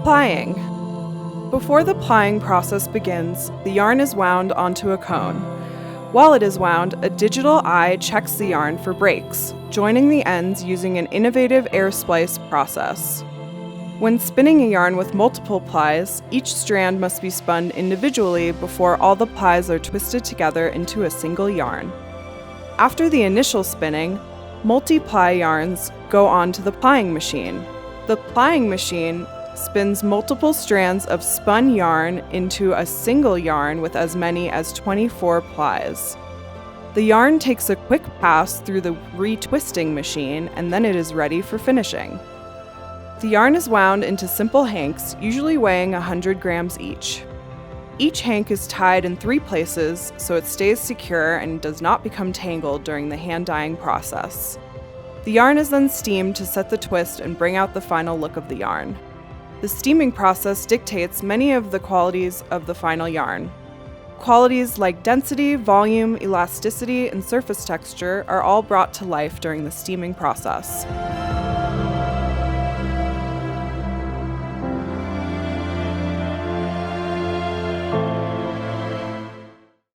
Plying. Before the plying process begins, the yarn is wound onto a cone. While it is wound, a digital eye checks the yarn for breaks, joining the ends using an innovative air splice process. When spinning a yarn with multiple plies, each strand must be spun individually before all the plies are twisted together into a single yarn. After the initial spinning, multi-ply yarns go onto the plying machine. The plying machine spins multiple strands of spun yarn into a single yarn with as many as 24 plies. The yarn takes a quick pass through the retwisting machine, and then it is ready for finishing. The yarn is wound into simple hanks, usually weighing 100 grams each. Each hank is tied in 3 places so it stays secure and does not become tangled during the hand dyeing process. The yarn is then steamed to set the twist and bring out the final look of the yarn. The steaming process dictates many of the qualities of the final yarn. Qualities like density, volume, elasticity, and surface texture are all brought to life during the steaming process.